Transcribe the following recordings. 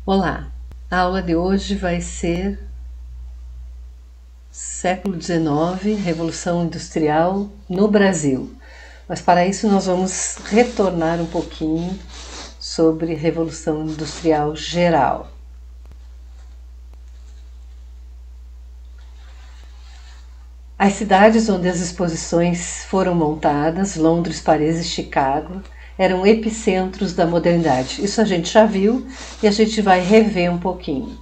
Olá, a aula de hoje vai ser século XIX, Revolução Industrial no Brasil. Mas para isso nós vamos retornar um pouquinho sobre Revolução Industrial geral. As cidades onde as exposições foram montadas, Londres, Paris e Chicago, eram epicentros da modernidade. Isso a gente já viu e a gente vai rever um pouquinho.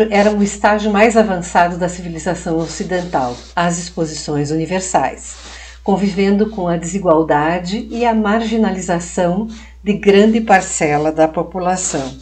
Era um estágio mais avançado da civilização ocidental, as exposições universais, convivendo com a desigualdade e a marginalização de grande parcela da população.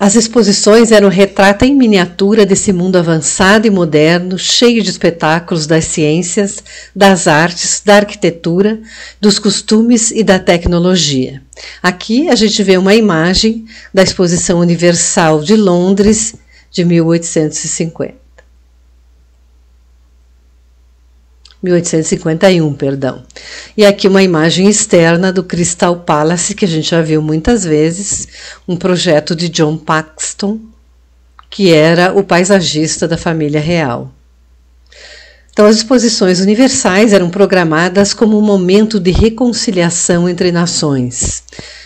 As exposições eram um retrato em miniatura desse mundo avançado e moderno, cheio de espetáculos das ciências, das artes, da arquitetura, dos costumes e da tecnologia. Aqui a gente vê uma imagem da Exposição Universal de Londres de 1851, perdão. E aqui uma imagem externa do Crystal Palace, que a gente já viu muitas vezes, um projeto de John Paxton, que era o paisagista da família real. Então, as exposições universais eram programadas como um momento de reconciliação entre nações,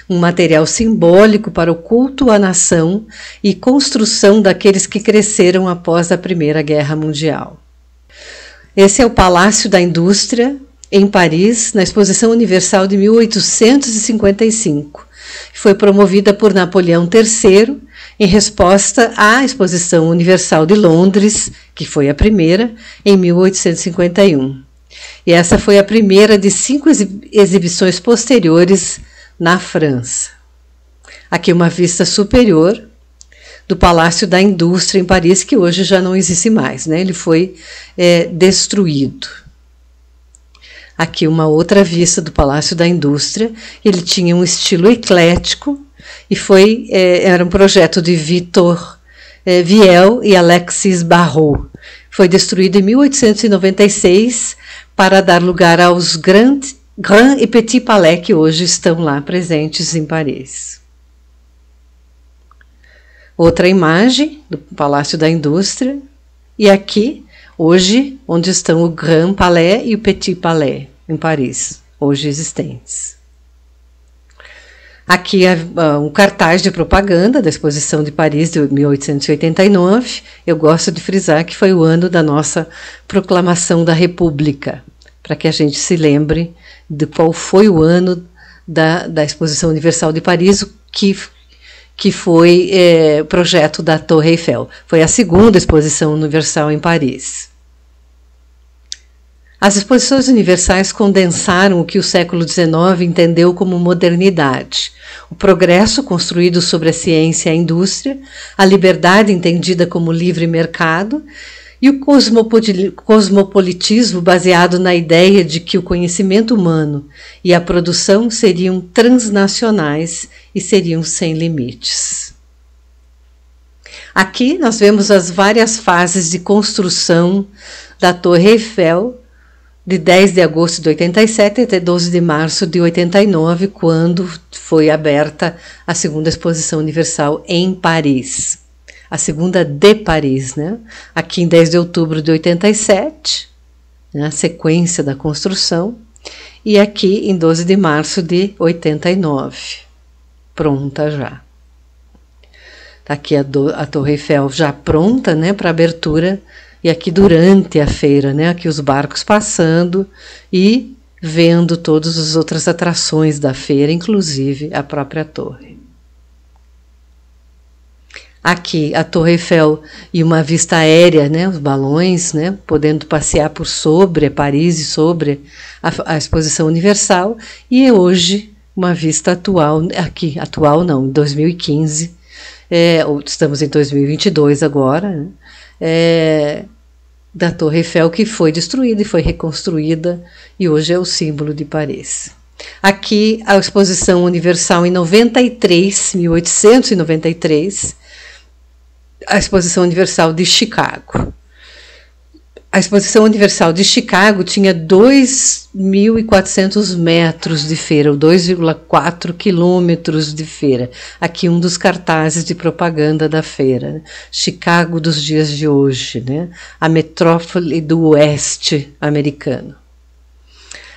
um material simbólico para o culto à nação e construção daqueles que cresceram após a Primeira Guerra Mundial. Esse é o Palácio da Indústria, em Paris, na Exposição Universal de 1855. Foi promovida por Napoleão III em resposta à Exposição Universal de Londres, que foi a primeira, em 1851. E essa foi a primeira de 5 exibições posteriores na França. Aqui uma vista superior do Palácio da Indústria em Paris, que hoje já não existe mais, né? Ele foi destruído. Aqui uma outra vista do Palácio da Indústria. Ele tinha um estilo eclético e era um projeto de Victor Viel e Alexis Barrault. Foi destruído em 1896 para dar lugar aos Grand e Petit Palais, que hoje estão lá presentes em Paris. Outra imagem do Palácio da Indústria, e aqui, hoje, onde estão o Grand Palais e o Petit Palais, em Paris, hoje existentes. Aqui um cartaz de propaganda da Exposição de Paris de 1889. Eu gosto de frisar que foi o ano da nossa proclamação da República, para que a gente se lembre de qual foi o ano da Exposição Universal de Paris, que foi projeto da Torre Eiffel. Foi a segunda exposição universal em Paris. As exposições universais condensaram o que o século XIX entendeu como modernidade, o progresso construído sobre a ciência e a indústria, a liberdade entendida como livre mercado e o cosmopolitismo baseado na ideia de que o conhecimento humano e a produção seriam transnacionais e seriam sem limites. Aqui nós vemos as várias fases de construção da Torre Eiffel, de 10 de agosto de 87 até 12 de março de 89, quando foi aberta a segunda exposição universal em Paris. A segunda de Paris, né? Aqui em 10 de outubro de 87, né? A sequência da construção, e aqui em 12 de março de 89, pronta já. Está aqui a Torre Eiffel já pronta, né, para abertura, e aqui durante a feira, né, aqui os barcos passando e vendo todas as outras atrações da feira, inclusive a própria torre. Aqui a Torre Eiffel e uma vista aérea, né, os balões, né, podendo passear por sobre Paris e sobre a Exposição Universal, e hoje uma vista atual, aqui, atual não, em 2015, estamos em 2022 agora, né, da Torre Eiffel, que foi destruída e foi reconstruída, e hoje é o símbolo de Paris. Aqui a Exposição Universal em 1893, a Exposição Universal de Chicago. A Exposição Universal de Chicago tinha 2.400 metros de feira, ou 2,4 quilômetros de feira. Aqui um dos cartazes de propaganda da feira. Chicago dos dias de hoje, né? A metrópole do oeste americano.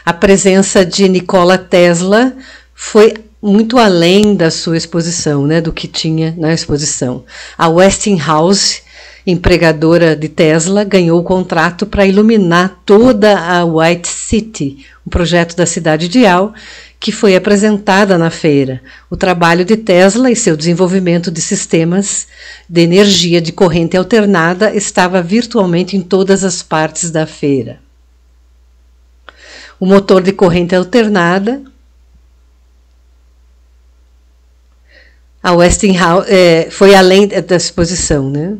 A presença de Nikola Tesla foi muito além da sua exposição, né? Do que tinha na exposição. A Westinghouse, empregadora de Tesla, ganhou o contrato para iluminar toda a White City, um projeto da cidade ideal que foi apresentada na feira. O trabalho de Tesla e seu desenvolvimento de sistemas de energia de corrente alternada estava virtualmente em todas as partes da feira. O motor de corrente alternada, a Westinghouse, foi além da exposição, né?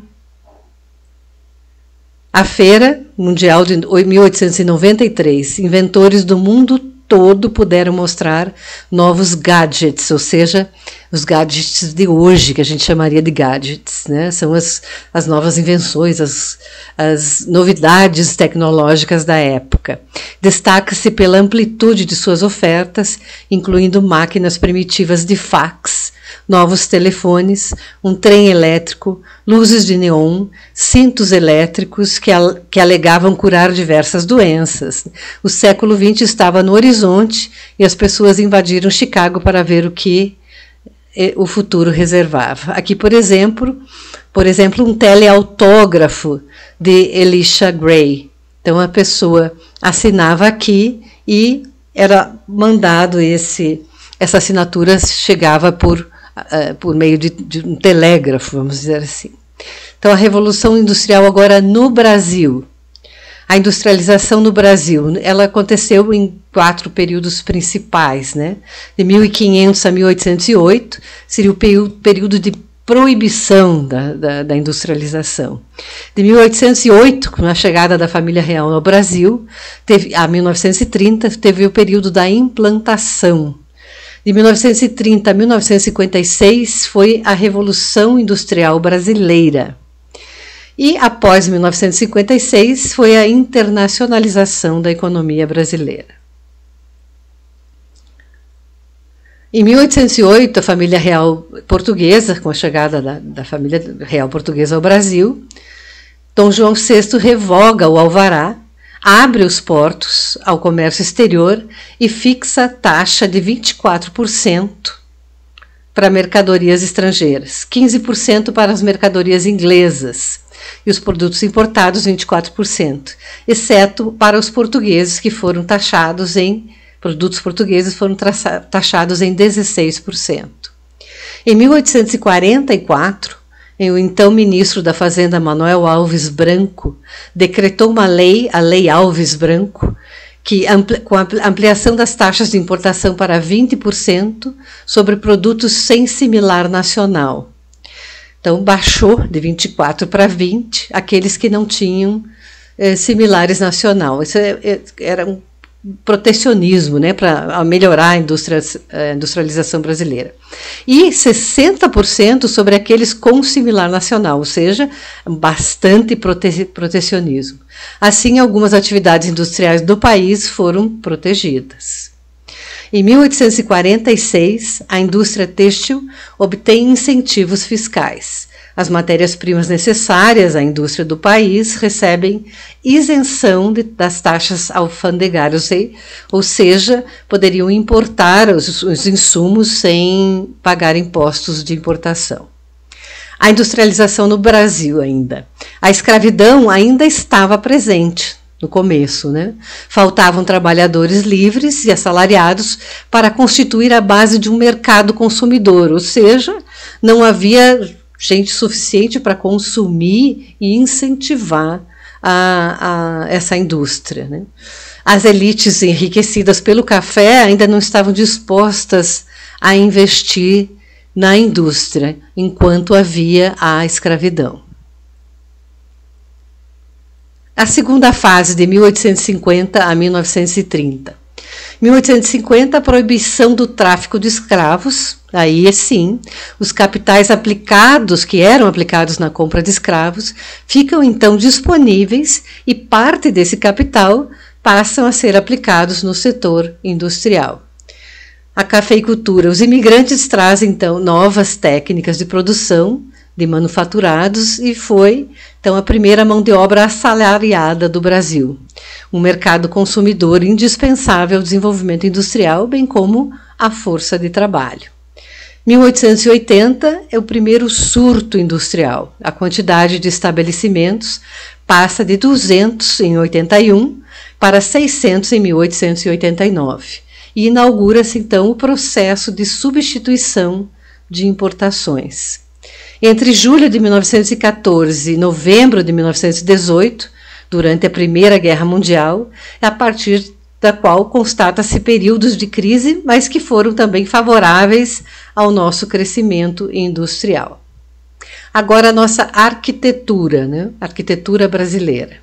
A Feira Mundial de 1893, inventores do mundo todo puderam mostrar novos gadgets, ou seja, os gadgets de hoje, que a gente chamaria de gadgets, né? São as novas invenções, as novidades tecnológicas da época. Destaca-se pela amplitude de suas ofertas, incluindo máquinas primitivas de fax, novos telefones, um trem elétrico, luzes de neon, cintos elétricos que alegavam curar diversas doenças. O século XX estava no horizonte e as pessoas invadiram Chicago para ver o que o futuro reservava. Aqui, por exemplo, um teleautógrafo de Elisha Gray. Então, a pessoa assinava aqui e era mandado essa assinatura chegava por meio de um telégrafo, vamos dizer assim. Então, a Revolução Industrial agora no Brasil. A industrialização no Brasil, ela aconteceu em 4 períodos principais, né? De 1500 a 1808 seria o período de proibição da industrialização. De 1808, com a chegada da família real ao Brasil, a 1930 teve o período da implantação. De 1930 a 1956 foi a Revolução Industrial Brasileira. E após 1956 foi a internacionalização da economia brasileira. Em 1808, a família real portuguesa, com a chegada da família real portuguesa ao Brasil, Dom João VI revoga o alvará, abre os portos ao comércio exterior e fixa taxa de 24% para mercadorias estrangeiras, 15% para as mercadorias inglesas e os produtos importados 24%, exceto para os portugueses que foram taxados em produtos portugueses foram taxados em 16%. Em 1844, o então ministro da Fazenda Manuel Alves Branco decretou uma lei, a Lei Alves Branco, que com a ampliação das taxas de importação para 20% sobre produtos sem similar nacional. Então, baixou de 24 para 20 aqueles que não tinham similares nacional. Isso era um protecionismo, né, para melhorar a industrialização brasileira. E 60% sobre aqueles com similar nacional, ou seja, bastante protecionismo. Assim, algumas atividades industriais do país foram protegidas. Em 1846, a indústria têxtil obtém incentivos fiscais. As matérias-primas necessárias à indústria do país recebem isenção das taxas alfandegárias, ou seja, poderiam importar os insumos sem pagar impostos de importação. A industrialização no Brasil ainda. A escravidão ainda estava presente no começo, né? Faltavam trabalhadores livres e assalariados para constituir a base de um mercado consumidor, ou seja, não havia gente suficiente para consumir e incentivar essa indústria, né? As elites enriquecidas pelo café ainda não estavam dispostas a investir na indústria, enquanto havia a escravidão. A segunda fase, de 1850 a 1930. 1850, a proibição do tráfico de escravos. Aí sim, os capitais aplicados, que eram aplicados na compra de escravos, ficam então disponíveis e parte desse capital passam a ser aplicados no setor industrial. A cafeicultura. Os imigrantes trazem então novas técnicas de produção de manufaturados e foi então a primeira mão de obra assalariada do Brasil. Um mercado consumidor indispensável ao desenvolvimento industrial, bem como a força de trabalho. 1880 é o primeiro surto industrial. A quantidade de estabelecimentos passa de 200 em 81 para 600 em 1889. E inaugura-se então o processo de substituição de importações. Entre julho de 1914 e novembro de 1918, durante a Primeira Guerra Mundial, a partir da qual constata-se períodos de crise, mas que foram também favoráveis ao nosso crescimento industrial. Agora a nossa arquitetura, né? Arquitetura brasileira.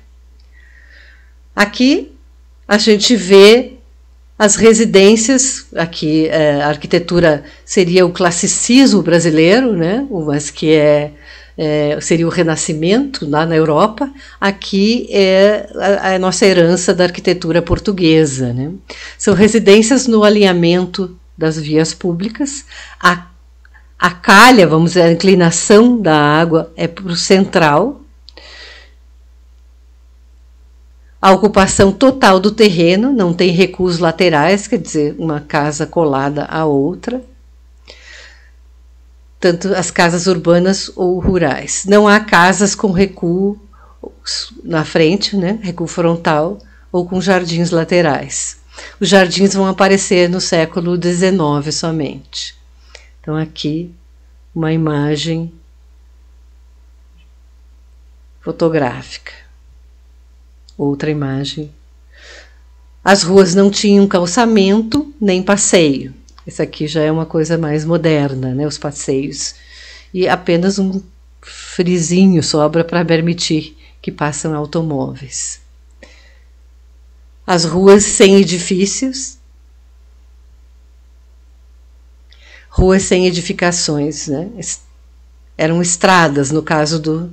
Aqui a gente vê as residências, aqui a arquitetura seria o classicismo brasileiro, né? Mas que seria o Renascimento lá na Europa. Aqui é a nossa herança da arquitetura portuguesa, né? São residências no alinhamento das vias públicas. A calha, vamos dizer, a inclinação da água é para o central. A ocupação total do terreno, não tem recuos laterais, quer dizer, uma casa colada à outra. Tanto as casas urbanas ou rurais. Não há casas com recuo na frente, né? Recuo frontal, ou com jardins laterais. Os jardins vão aparecer no século XIX somente. Então, aqui, uma imagem fotográfica. Outra imagem. As ruas não tinham calçamento nem passeio. Essa aqui já é uma coisa mais moderna, né? Os passeios. E apenas um frisinho sobra para permitir que passem automóveis. As ruas sem edifícios. Ruas sem edificações, né? Eram estradas, no caso do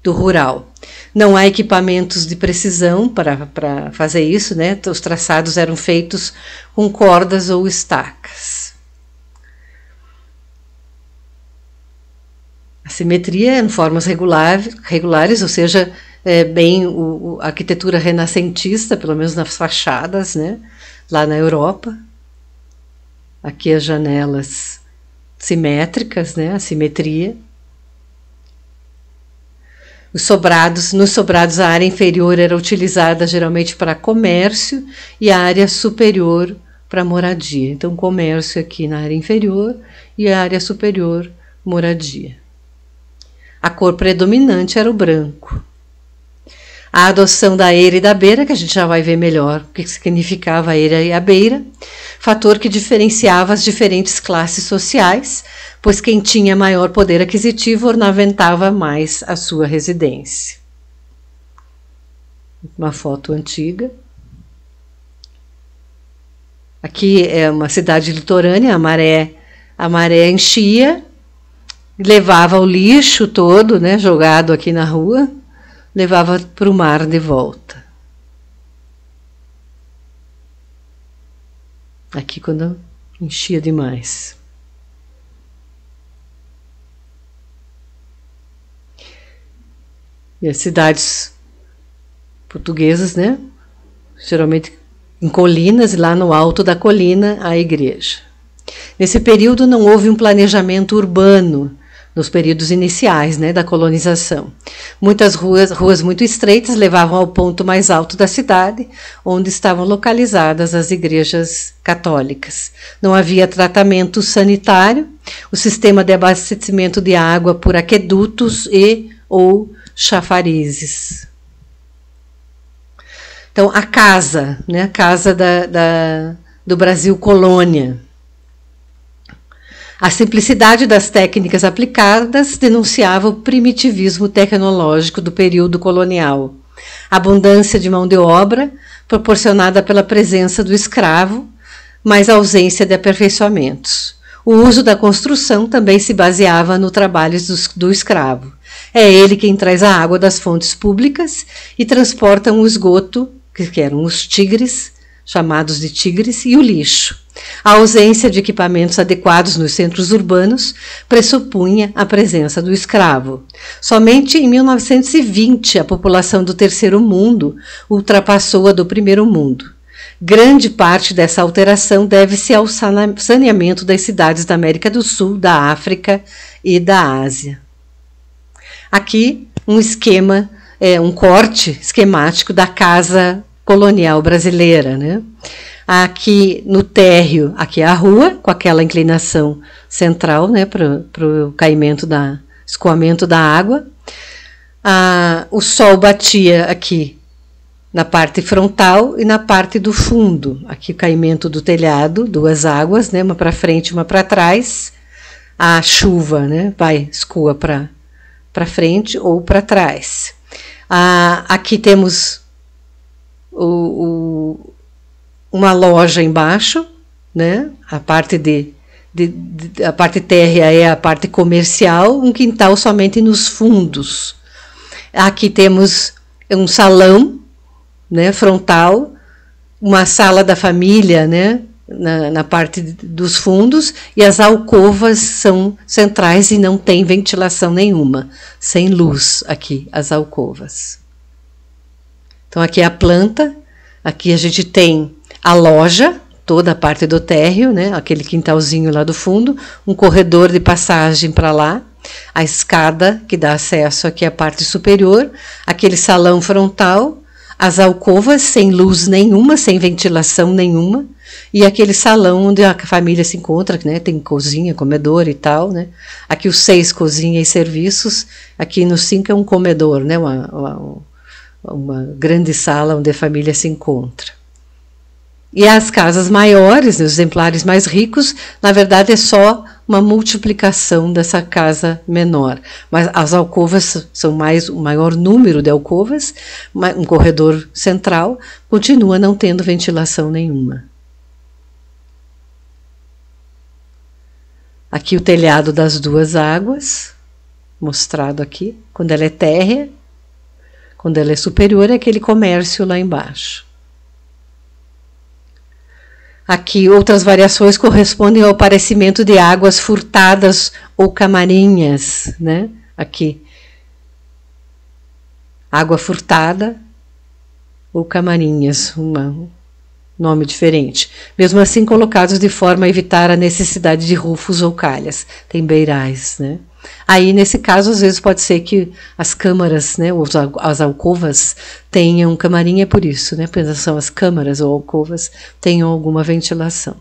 rural. Não há equipamentos de precisão para fazer isso, né? Os traçados eram feitos com cordas ou estacas. A simetria em formas regulares, ou seja, bem a arquitetura renascentista, pelo menos nas fachadas, né? Lá na Europa. Aqui as janelas simétricas, né? A simetria. Nos sobrados, a área inferior era utilizada geralmente para comércio e a área superior para moradia. Então, comércio aqui na área inferior e a área superior, moradia. A cor predominante era o branco. A adoção da eira e da beira, que a gente já vai ver melhor o que significava a eira e a beira, fator que diferenciava as diferentes classes sociais, pois quem tinha maior poder aquisitivo ornamentava mais a sua residência. Uma foto antiga. Aqui é uma cidade litorânea, a maré enchia, levava o lixo todo, né, jogado aqui na rua, levava para o mar de volta. Aqui quando enchia demais. E as cidades portuguesas, né? Geralmente em colinas, e lá no alto da colina a igreja. Nesse período não houve um planejamento urbano, nos períodos iniciais, né, da colonização. Muitas ruas muito estreitas levavam ao ponto mais alto da cidade, onde estavam localizadas as igrejas católicas. Não havia tratamento sanitário, o sistema de abastecimento de água por aquedutos ou chafarizes. Então, a casa, né, a casa do Brasil colônia. A simplicidade das técnicas aplicadas denunciava o primitivismo tecnológico do período colonial. A abundância de mão de obra proporcionada pela presença do escravo, mas ausência de aperfeiçoamentos. O uso da construção também se baseava no trabalho do escravo. É ele quem traz a água das fontes públicas e transporta o esgoto, que eram os tigres, chamados de tigres, e o lixo. A ausência de equipamentos adequados nos centros urbanos pressupunha a presença do escravo. Somente em 1920 a população do terceiro mundo ultrapassou a do primeiro mundo. Grande parte dessa alteração deve-se ao saneamento das cidades da América do Sul, da África e da Ásia. Aqui um esquema, um corte esquemático da casa colonial brasileira, né? Aqui no térreo, aqui é a rua, com aquela inclinação central, né, para o escoamento da água. O sol batia aqui na parte frontal e na parte do fundo. Aqui o caimento do telhado, duas águas, né, uma para frente e uma para trás. A chuva, né, escoa para frente ou para trás. Aqui temos uma loja embaixo, né? A parte a parte térrea é a parte comercial, um quintal somente nos fundos. Aqui temos um salão, né, frontal, uma sala da família, né, na parte dos fundos, e as alcovas são centrais e não tem ventilação nenhuma, sem luz aqui, as alcovas. Então aqui é a planta, aqui a gente tem a loja, toda a parte do térreo, né, aquele quintalzinho lá do fundo, um corredor de passagem para lá, a escada que dá acesso aqui à parte superior, aquele salão frontal, as alcovas sem luz nenhuma, sem ventilação nenhuma, e aquele salão onde a família se encontra, né, tem cozinha, comedor e tal, né. Aqui os 6 cozinha e serviços, aqui no 5 é um comedor, né, uma grande sala onde a família se encontra. E as casas maiores, os exemplares mais ricos, na verdade é só uma multiplicação dessa casa menor. Mas as alcovas são o maior número de alcovas, um corredor central, continua não tendo ventilação nenhuma. Aqui o telhado das duas águas, mostrado aqui, quando ela é térrea, quando ela é superior é aquele comércio lá embaixo. Aqui outras variações correspondem ao aparecimento de águas furtadas ou camarinhas, né? Aqui, água furtada ou camarinhas, um nome diferente. Mesmo assim colocados de forma a evitar a necessidade de rufos ou calhas. Tem beirais, né? Aí, nesse caso, às vezes pode ser que as câmaras, né, ou as alcovas tenham camarinha por isso, né? Porque são as câmaras ou alcovas tenham alguma ventilação.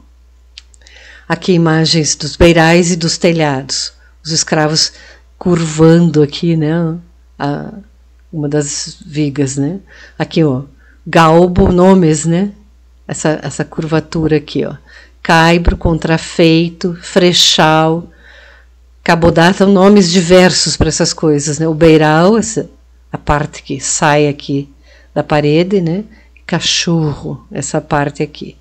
Aqui imagens dos beirais e dos telhados. Os escravos curvando aqui, né? Uma das vigas, né? Aqui, ó, galbo, nomes, né? Essa curvatura aqui, ó. Caibro, contrafeito, frechal, cabodá, são nomes diversos para essas coisas, né? O beiral, a parte que sai aqui da parede, né? Cachorro, essa parte aqui.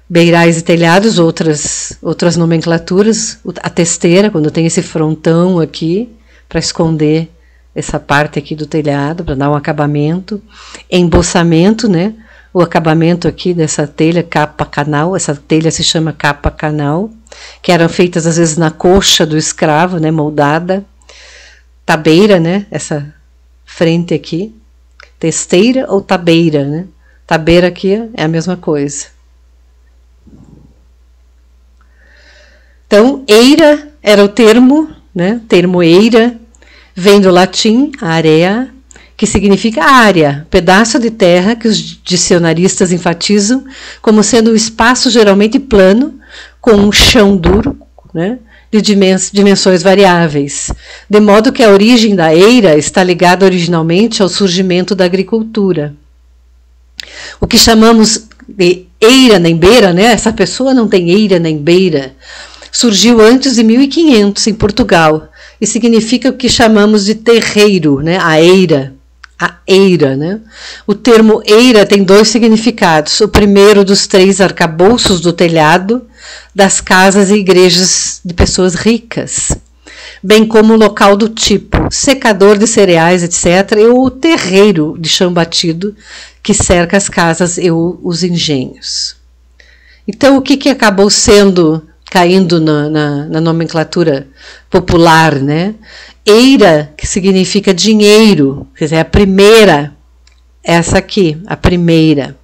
Beirais e telhados, outras nomenclaturas. A testeira, quando tem esse frontão aqui, para esconder essa parte aqui do telhado, para dar um acabamento. Embolsamento, né? O acabamento aqui dessa telha, capa-canal, essa telha se chama capa-canal, que eram feitas às vezes na coxa do escravo, né, moldada. Tabeira, né, essa frente aqui. Testeira ou tabeira, né? Tabeira aqui é a mesma coisa. Então, eira era o termo, né, termo eira, vem do latim, area, que significa área, pedaço de terra que os dicionaristas enfatizam como sendo um espaço geralmente plano, com um chão duro, né, de dimensões variáveis, de modo que a origem da eira está ligada originalmente ao surgimento da agricultura. O que chamamos de eira nem beira, né, essa pessoa não tem eira nem beira, surgiu antes de 1500 em Portugal e significa o que chamamos de terreiro, né, a eira, a eira, né? O termo eira tem 2 significados. O primeiro dos 3 arcabouços do telhado das casas e igrejas de pessoas ricas, bem como o local do tipo, secador de cereais, etc., e o terreiro de chão batido que cerca as casas e os engenhos. Então, o que acabou caindo na nomenclatura popular, né? Eira, que significa dinheiro, quer dizer, a primeira, essa aqui, a primeira.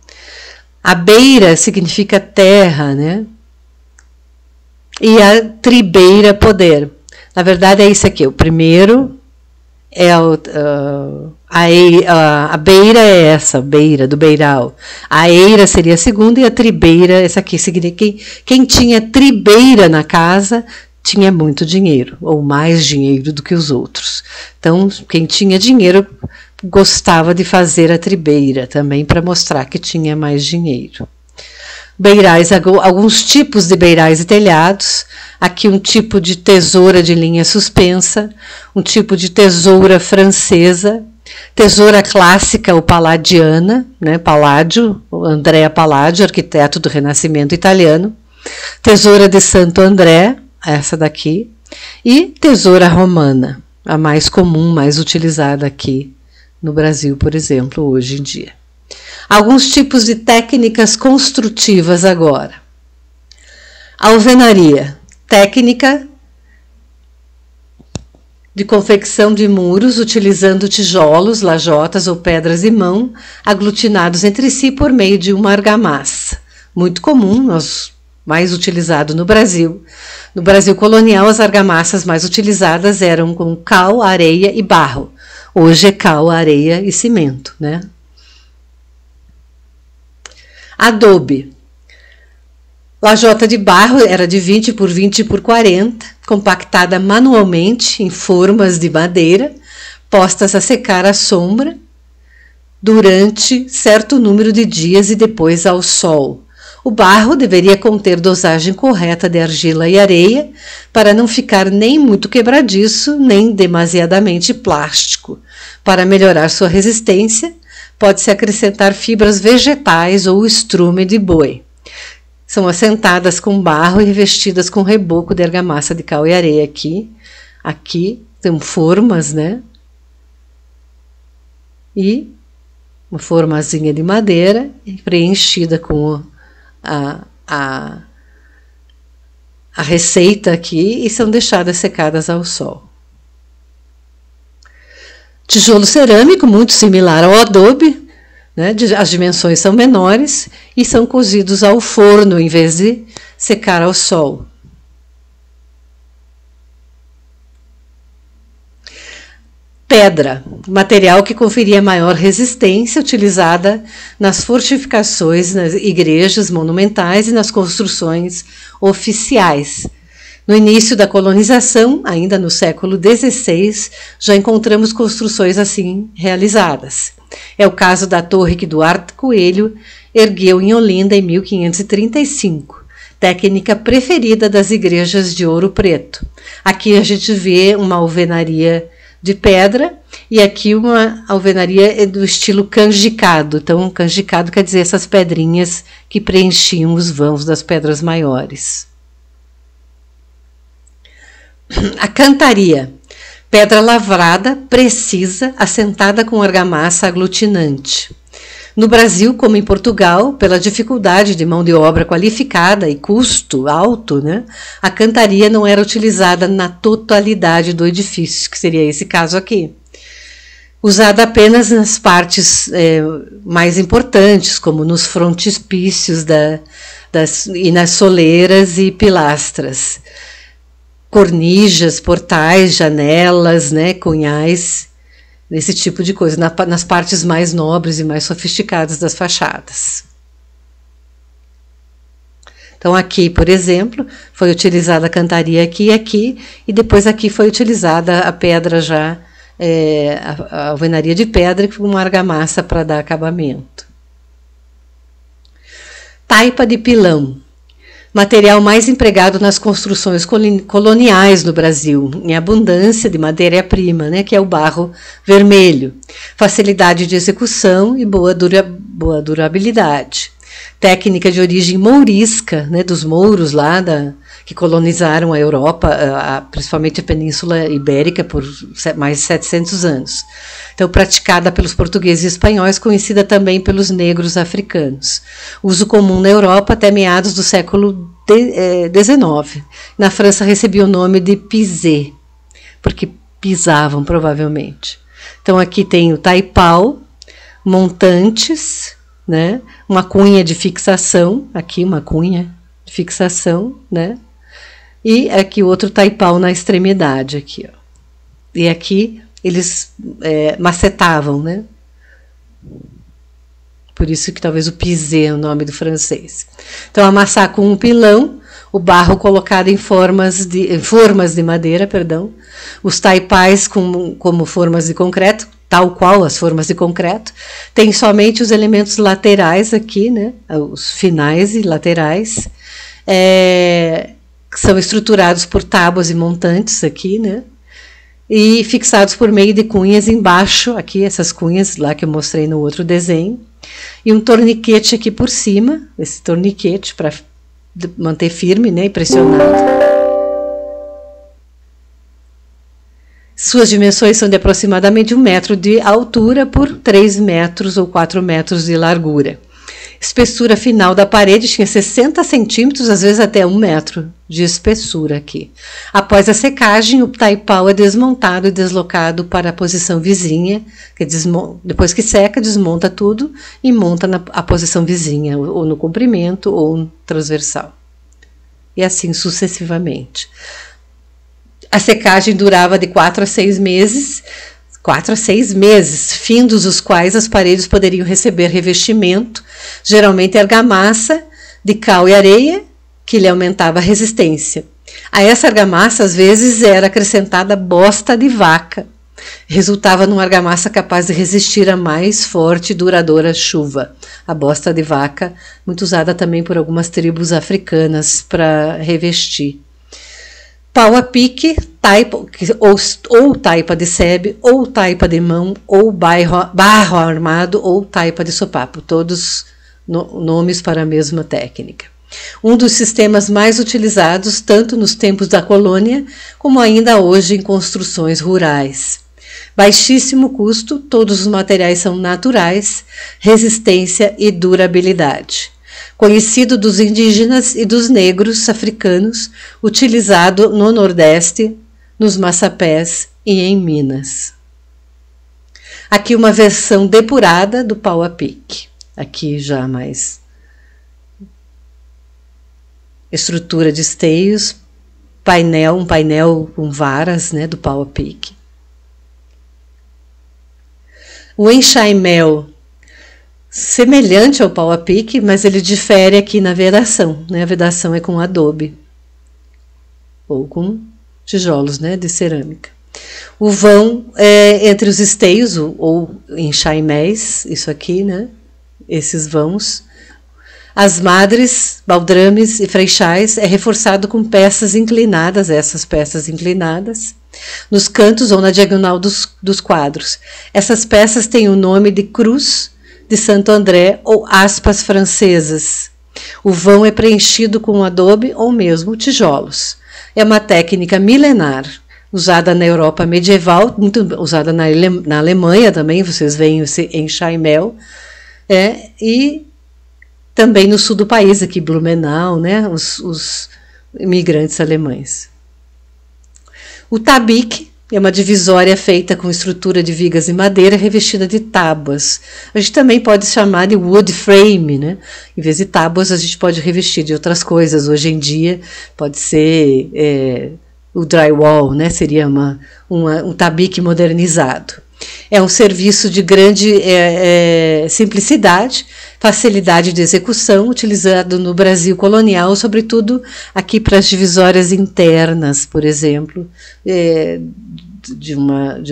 A beira significa terra, né? E a tribeira, poder. Na verdade, é isso aqui. O primeiro é a beira é essa, beira, do beiral. A eira seria a segunda e a tribeira, essa aqui. Quem tinha tribeira na casa tinha muito dinheiro, ou mais dinheiro do que os outros. Então, quem tinha dinheiro gostava de fazer a tribeira também para mostrar que tinha mais dinheiro. Beirais, alguns tipos de beirais e telhados. Aqui um tipo de tesoura de linha suspensa, um tipo de tesoura francesa, tesoura clássica ou palladiana, né, Palladio, Andrea Palladio, arquiteto do Renascimento italiano, tesoura de Santo André, essa daqui, e tesoura romana, a mais comum, mais utilizada aqui no Brasil, por exemplo, hoje em dia. Alguns tipos de técnicas construtivas agora. Alvenaria, técnica de confecção de muros utilizando tijolos, lajotas ou pedras de mão aglutinados entre si por meio de uma argamassa. Muito comum, mais utilizado no Brasil. No Brasil colonial, as argamassas mais utilizadas eram com cal, areia e barro. Hoje é cal, areia e cimento, né? Adobe. Lajota de barro era de 20 por 20 por 40, compactada manualmente em formas de madeira, postas a secar à sombra durante certo número de dias e depois ao sol. O barro deveria conter dosagem correta de argila e areia para não ficar nem muito quebradiço, nem demasiadamente plástico. Para melhorar sua resistência, pode-se acrescentar fibras vegetais ou estrume de boi. São assentadas com barro e revestidas com reboco de argamassa de cal e areia aqui. Aqui tem formas, né? E uma formazinha de madeira preenchida com a receita aqui e são deixadas secadas ao sol. Tijolo cerâmico, muito similar ao adobe, né? As dimensões são menores e são cozidos ao forno em vez de secar ao sol. Pedra, material que conferia maior resistência, utilizada nas fortificações, nas igrejas monumentais e nas construções oficiais. No início da colonização, ainda no século XVI, já encontramos construções assim realizadas. É o caso da torre que Duarte Coelho ergueu em Olinda em 1535, técnica preferida das igrejas de Ouro Preto. Aqui a gente vê uma alvenaria de pedra e aqui uma alvenaria do estilo canjicado. Então, canjicado quer dizer essas pedrinhas que preenchiam os vãos das pedras maiores. A cantaria, pedra lavrada, precisa, assentada com argamassa aglutinante. No Brasil, como em Portugal, pela dificuldade de mão de obra qualificada e custo alto, né, a cantaria não era utilizada na totalidade do edifício, que seria esse caso aqui. Usada apenas nas partes mais importantes, como nos frontispícios e nas soleiras e pilastras. Cornijas, portais, janelas, né, cunhais, esse tipo de coisa, nas partes mais nobres e mais sofisticadas das fachadas. Então aqui, por exemplo, foi utilizada a cantaria aqui e aqui, e depois aqui foi utilizada a pedra já, a alvenaria de pedra com uma argamassa para dar acabamento. Taipa de pilão. Material mais empregado nas construções coloniais no Brasil, em abundância de matéria-prima, né, que é o barro vermelho. Facilidade de execução e boa durabilidade. Técnica de origem mourisca, né, dos mouros lá que colonizaram a Europa, principalmente a Península Ibérica, por mais de 700 anos. Então, praticada pelos portugueses e espanhóis, conhecida também pelos negros africanos. Uso comum na Europa até meados do século XIX. Na França recebia o nome de pisé, porque pisavam, provavelmente. Então, aqui tem o taipau, montantes, né? Uma cunha de fixação, aqui uma cunha de fixação, né? E aqui outro taipau na extremidade, aqui, ó. E aqui eles macetavam, né? Por isso que talvez o pisé é o nome do francês. Então, amassar com um pilão, o barro colocado em formas de madeira, perdão, os taipais como formas de concreto, tal qual as formas de concreto, tem somente os elementos laterais aqui, né? Os finais e laterais, que são estruturados por tábuas e montantes aqui, né? E fixados por meio de cunhas embaixo, aqui essas cunhas lá que eu mostrei no outro desenho, e um torniquete aqui por cima, esse torniquete para manter firme, né, e pressionado. Suas dimensões são de aproximadamente 1 metro de altura por 3 metros ou 4 metros de largura. Espessura final da parede tinha 60 centímetros, às vezes até 1 metro de espessura aqui. Após a secagem, o taipau é desmontado e deslocado para a posição vizinha, depois que seca, desmonta tudo e monta a posição vizinha, ou no comprimento ou no transversal. E assim sucessivamente. A secagem durava de 4 a 6 meses, findos os quais as paredes poderiam receber revestimento, geralmente argamassa de cal e areia, que lhe aumentava a resistência. A essa argamassa, às vezes, era acrescentada bosta de vaca. Resultava numa argamassa capaz de resistir a mais forte e duradoura chuva. A bosta de vaca, muito usada também por algumas tribos africanas para revestir. Pau a pique, taipa, ou taipa de sebe, ou taipa de mão, ou barro armado, ou taipa de sopapo, todos nomes para a mesma técnica. Um dos sistemas mais utilizados tanto nos tempos da colônia, como ainda hoje em construções rurais. Baixíssimo custo, todos os materiais são naturais, resistência e durabilidade. Conhecido dos indígenas e dos negros africanos, utilizado no Nordeste, nos maçapés e em Minas. Aqui uma versão depurada do pau a pique. Aqui já mais estrutura de esteios, um painel com varas, né, do pau a pique. O enxaimel, semelhante ao pau a pique, mas ele difere aqui na vedação, né? A vedação é com adobe ou com tijolos, né, de cerâmica. O vão entre os esteios ou enxaiméis, isso aqui, né? Esses vãos. As madres, baldrames e freixais é reforçado com peças inclinadas, essas peças inclinadas, nos cantos ou na diagonal dos quadros. Essas peças têm o nome de cruz de Santo André ou aspas francesas. O vão é preenchido com adobe ou mesmo tijolos. É uma técnica milenar, usada na Europa medieval, muito usada na Alemanha também, vocês veem esse enxaimel, e também no sul do país, aqui Blumenau, né, os imigrantes alemães. O tabique é uma divisória feita com estrutura de vigas e madeira revestida de tábuas. A gente também pode chamar de wood frame, né? Em vez de tábuas, a gente pode revestir de outras coisas. Hoje em dia pode ser o drywall, né? Seria um tabique modernizado. É um serviço de grande simplicidade, facilidade de execução, utilizado no Brasil colonial, sobretudo aqui para as divisórias internas, por exemplo, de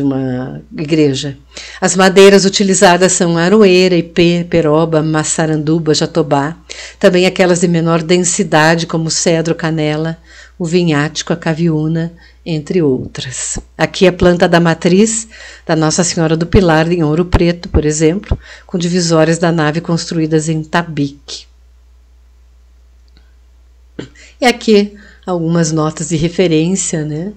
uma igreja. As madeiras utilizadas são aroeira, ipê, peroba, maçaranduba, jatobá, também aquelas de menor densidade como cedro, canela, o vinhático, a caviúna, entre outras. Aqui a planta da matriz da Nossa Senhora do Pilar em Ouro Preto, por exemplo, com divisórias da nave construídas em tabique. E aqui algumas notas de referência, né?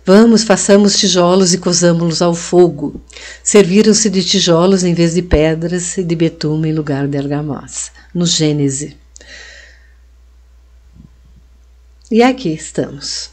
Vamos, façamos tijolos e cozamo-los ao fogo. Serviram-se de tijolos em vez de pedras e de betume em lugar de argamassa. No Gênese. E aqui estamos.